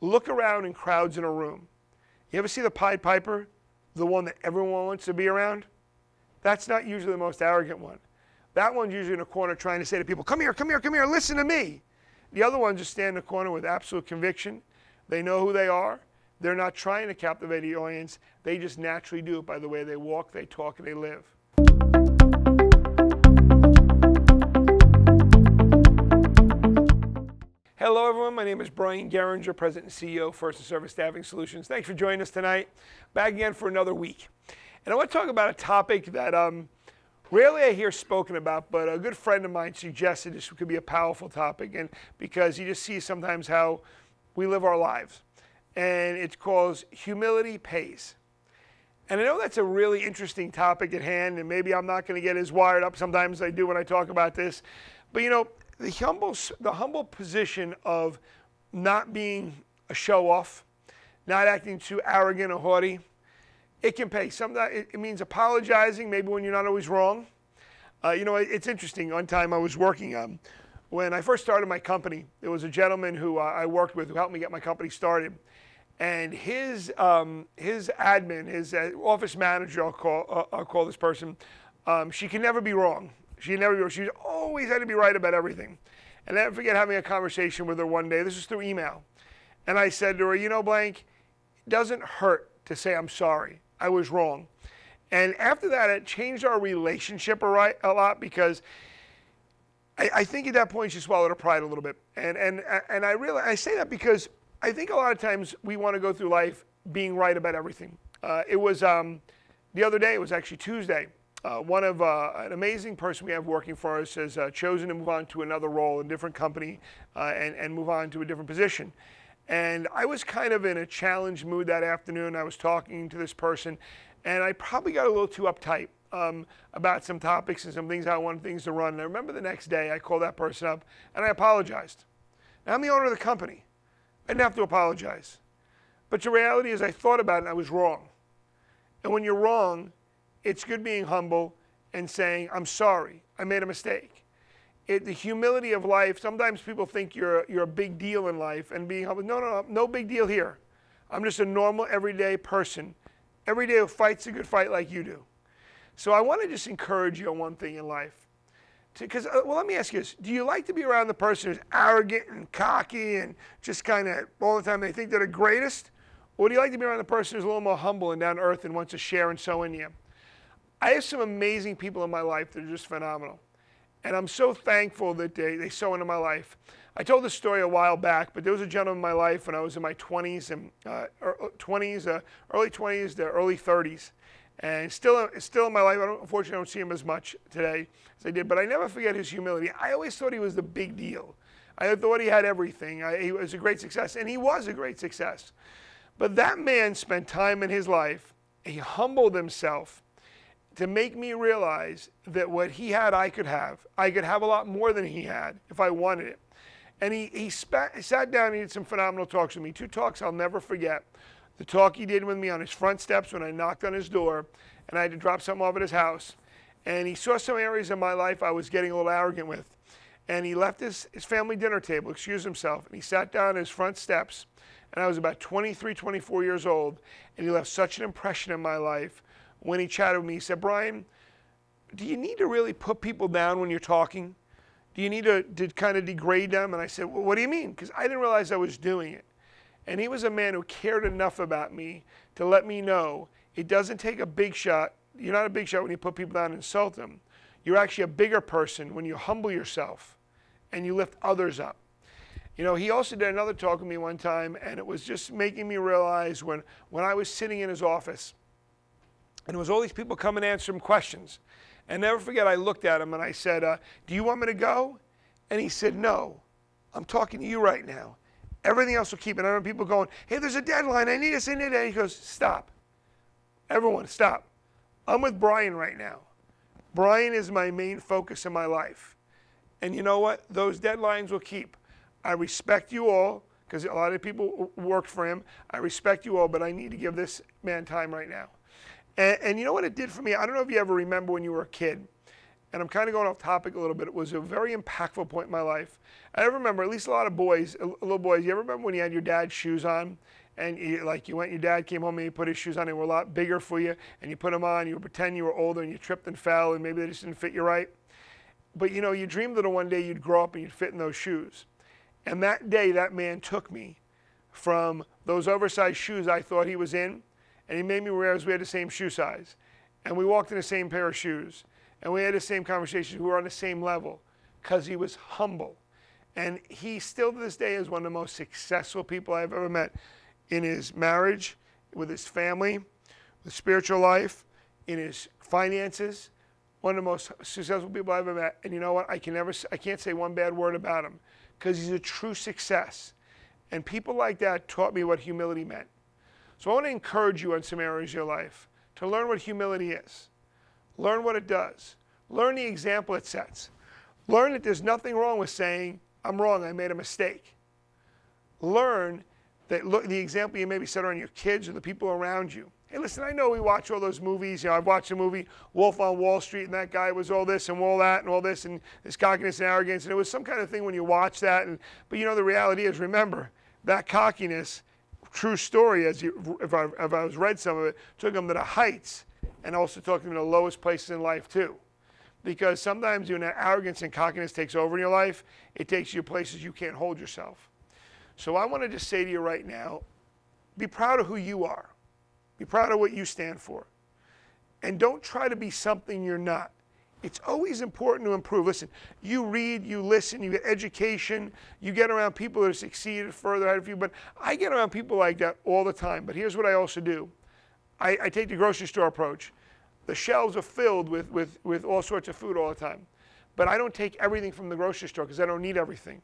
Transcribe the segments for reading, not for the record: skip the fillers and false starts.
Look around in crowds in a room. You ever see the Pied Piper, the one that everyone wants to be around? That's not usually the most arrogant one. That one's usually in a corner trying to say to people, come here, come here, come here, listen to me. The other ones just stand in the corner with absolute conviction. They know who they are. They're not trying to captivate the audience. They just naturally do it by the way they walk, they talk, and they live. Hello everyone, my name is Brian Geringer, President and CEO of First and Service Staffing Solutions. Thanks for joining us tonight. Back again for another week. And I want to talk about a topic that rarely I hear spoken about, but a good friend of mine suggested this could be a powerful topic, and because you just see sometimes how we live our lives. And it's called humility pays. And I know that's a really interesting topic at hand, and maybe I'm not going to get as wired up sometimes as I do when I talk about this. But you know, the humble position of not being a show-off, not acting too arrogant or haughty, it can pay. Sometimes it means apologizing, maybe when you're not always wrong. You know, it's interesting. One time I was working, when I first started my company, there was a gentleman who I worked with who helped me get my company started. And his admin, his office manager, I'll call this person, she can never be wrong. She always had to be right about everything. And I never forget having a conversation with her one day. This was through email. And I said to her, you know, blank, it doesn't hurt to say I'm sorry. I was wrong. And after that, it changed our relationship a lot, because I think at that point she swallowed her pride a little bit. And I say that because I think a lot of times we want to go through life being right about everything. It was the other day, it was actually Tuesday. An amazing person we have working for us has chosen to move on to another role in a different company and move on to a different position. And I was kind of in a challenged mood that afternoon. I was talking to this person, and I probably got a little too uptight about some topics and some things I wanted things to run. And I remember the next day I called that person up and I apologized. Now, I'm the owner of the company. I didn't have to apologize. But the reality is I thought about it and I was wrong. And when you're wrong, it's good being humble and saying, I'm sorry, I made a mistake. The humility of life, sometimes people think you're a big deal in life, and being humble, no big deal here. I'm just a normal, everyday person, every day who fights a good fight like you do. So I want to just encourage you on one thing in life. Let me ask you this. Do you like to be around the person who's arrogant and cocky and just kind of all the time they think they're the greatest? Or do you like to be around the person who's a little more humble and down to earth and wants to share and sow in you? I have some amazing people in my life that are just phenomenal. And I'm so thankful that they sow into my life. I told this story a while back, but there was a gentleman in my life when I was in my 20s and early 20s to early 30s. And still in my life, unfortunately I don't see him as much today as I did, but I never forget his humility. I always thought he was the big deal. I thought he had everything. He was a great success, and he was a great success. But that man spent time in his life, he humbled himself to make me realize that what he had, I could have. I could have a lot more than he had if I wanted it. And he sat down and he did some phenomenal talks with me. 2 talks I'll never forget. The talk he did with me on his front steps when I knocked on his door and I had to drop something off at his house. And he saw some areas in my life I was getting a little arrogant with. And he left his family dinner table, excused himself, and he sat down on his front steps. And I was about 23, 24 years old. And he left such an impression in my life. When he chatted with me, he said, Brian, do you need to really put people down when you're talking? Do you need to kind of degrade them? And I said, well, what do you mean? Because I didn't realize I was doing it. And he was a man who cared enough about me to let me know it doesn't take a big shot. You're not a big shot when you put people down and insult them. You're actually a bigger person when you humble yourself and you lift others up. You know, he also did another talk with me one time, and it was just making me realize when I was sitting in his office, and there was all these people coming to answer him questions. And never forget, I looked at him and I said, do you want me to go? And he said, no, I'm talking to you right now. Everything else will keep it. I remember people going, hey, there's a deadline. I need this in today. He goes, stop. Everyone, stop. I'm with Brian right now. Brian is my main focus in my life. And you know what? Those deadlines will keep. I respect you all, because a lot of people worked for him. I respect you all, but I need to give this man time right now. And you know what it did for me? I don't know if you ever remember when you were a kid and I'm kind of going off topic a little bit. It was a very impactful point in my life. I remember, at least a lot of boys, little boys, you ever remember when you had your dad's shoes on? And your dad came home and he put his shoes on, they were a lot bigger for you, and you put them on, you would pretend you were older, and you tripped and fell, and maybe they just didn't fit you right. But you dreamed that one day you'd grow up and you'd fit in those shoes. And that day, that man took me from those oversized shoes I thought he was in, and he made me realize we had the same shoe size. And we walked in the same pair of shoes. And we had the same conversations. We were on the same level because he was humble. And he still to this day is one of the most successful people I've ever met in his marriage, with his family, with spiritual life, in his finances. One of the most successful people I've ever met. And you know what? I can't say one bad word about him because he's a true success. And people like that taught me what humility meant. So I want to encourage you in some areas of your life to learn what humility is. Learn what it does. Learn the example it sets. Learn that there's nothing wrong with saying, I'm wrong, I made a mistake. Learn that the example you maybe set on your kids or the people around you. Hey, listen, I know we watch all those movies. I've watched the movie Wolf on Wall Street, and that guy was all this and all that and all this, and this cockiness and arrogance, and it was some kind of thing when you watch that. But the reality is, remember, that cockiness, true story, if I was read some of it, took him to the heights, and also took him to the lowest places in life too. Because sometimes when that arrogance and cockiness takes over in your life, it takes you to places you can't hold yourself. So I want to just say to you right now, be proud of who you are. Be proud of what you stand for. And don't try to be something you're not. It's always important to improve. Listen, you read, you listen, you get education, you get around people that have succeeded further ahead of you, but I get around people like that all the time. But here's what I also do. I take the grocery store approach. The shelves are filled with all sorts of food all the time. But I don't take everything from the grocery store because I don't need everything.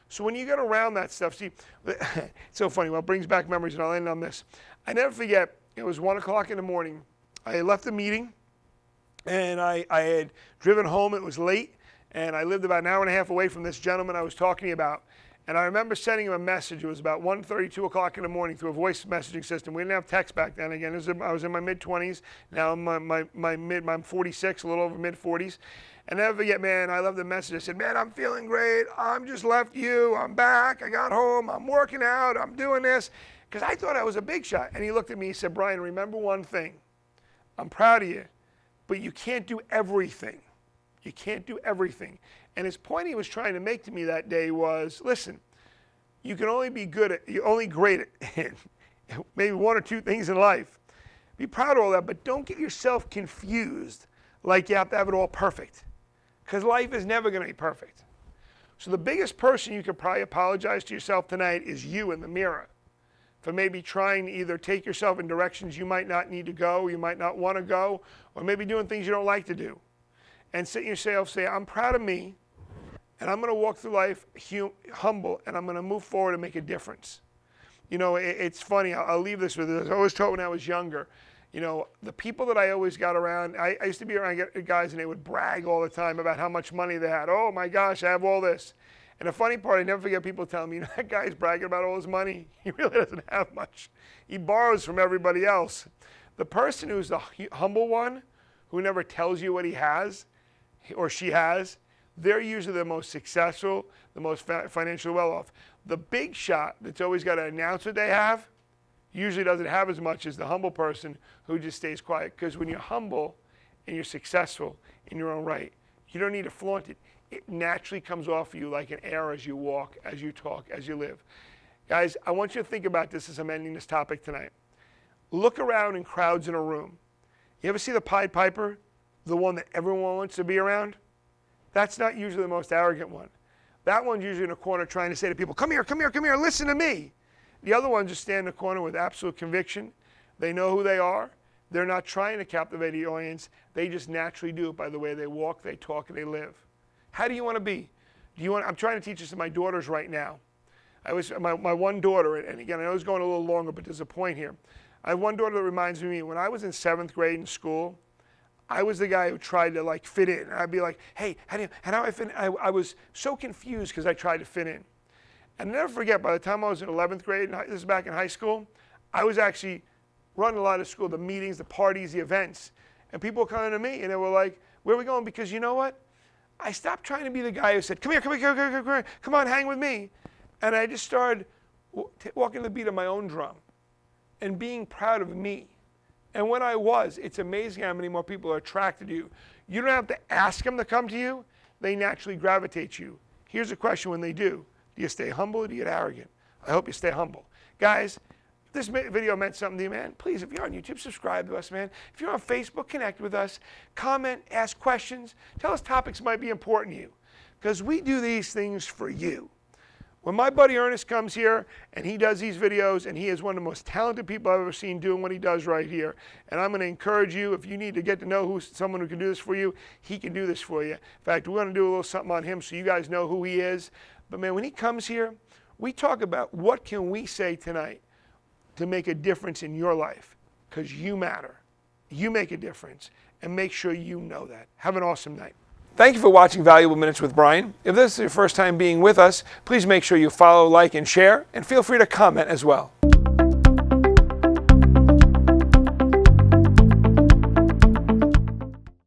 So when you get around that stuff, see, it's so funny. Well, it brings back memories, and I'll end on this. I never forget, it was 1 o'clock in the morning. I had left the meeting, and I had driven home. It was late, and I lived about an hour and a half away from this gentleman I was talking about. And I remember sending him a message. It was about 1:30, 2 o'clock in the morning through a voice messaging system. We didn't have text back then. Again, I was in my mid-20s. Now I'm 46, a little over mid-40s. And never forget, man, I left the message. I said, man, I'm feeling great. I'm just left you. I'm back. I got home. I'm working out. I'm doing this. Because I thought I was a big shot. And he looked at me. He said, Brian, remember one thing. I'm proud of you, but you can't do everything. You can't do everything. And his point he was trying to make to me that day was, listen, you can only be good at, you're only great at maybe one or two things in life. Be proud of all that, but don't get yourself confused like you have to have it all perfect. Because life is never going to be perfect. So the biggest person you could probably apologize to yourself tonight is you in the mirror for maybe trying to either take yourself in directions you might not need to go, you might not want to go, or maybe doing things you don't like to do. And sit yourself, say, I'm proud of me, and I'm going to walk through life humble, and I'm going to move forward and make a difference. It's funny. I'll leave this with this. I always taught when I was younger. The people that I always got around, I used to be around guys, and they would brag all the time about how much money they had. Oh, my gosh, I have all this. And the funny part, I never forget people telling me, that guy's bragging about all his money. He really doesn't have much. He borrows from everybody else. The person who's the humble one, who never tells you what he has or she has, they're usually the most successful, the most financially well-off. The big shot that's always got to announce what they have usually doesn't have as much as the humble person who just stays quiet. Because when you're humble and you're successful in your own right, you don't need to flaunt it. It naturally comes off of you like an air as you walk, as you talk, as you live. Guys, I want you to think about this as I'm ending this topic tonight. Look around in crowds in a room. You ever see the Pied Piper, the one that everyone wants to be around? That's not usually the most arrogant one. That one's usually in a corner trying to say to people, come here, come here, come here, listen to me. The other ones just stand in the corner with absolute conviction. They know who they are. They're not trying to captivate the audience. They just naturally do it by the way they walk, they talk, and they live. How do you want to be? I'm trying to teach this to my daughters right now. My one daughter, and again, I know it's going a little longer, but there's a point here. I have one daughter that reminds me, when I was in 7th grade in school, I was the guy who tried to fit in. And I'd be like, hey, how do I fit in? I was so confused because I tried to fit in. And I'll never forget, by the time I was in 11th grade, and this is back in high school, I was actually running a lot of school, the meetings, the parties, the events. And people were coming to me, and they were like, Where are we going? Because you know what? I stopped trying to be the guy who said, come here, come here, come here, come here, come on, hang with me. And I just started walking the beat of my own drum and being proud of me. And when I was, it's amazing how many more people are attracted to you. You don't have to ask them to come to you. They naturally gravitate to you. Here's a question when they do. Do you stay humble or do you get arrogant? I hope you stay humble. Guys, if this video meant something to you, man, please, if you're on YouTube, subscribe to us, man. If you're on Facebook, connect with us. Comment, ask questions. Tell us topics might be important to you. Because we do these things for you. When my buddy Ernest comes here and he does these videos, and he is one of the most talented people I've ever seen doing what he does right here. And I'm going to encourage you, if you need to get to know someone who can do this for you, he can do this for you. In fact, we're going to do a little something on him so you guys know who he is. But man, when he comes here, we talk about what can we say tonight to make a difference in your life. Because you matter. You make a difference. And make sure you know that. Have an awesome night. Thank you for watching Valuable Minutes with Brian. If this is your first time being with us, please make sure you follow, like, and share, and feel free to comment as well.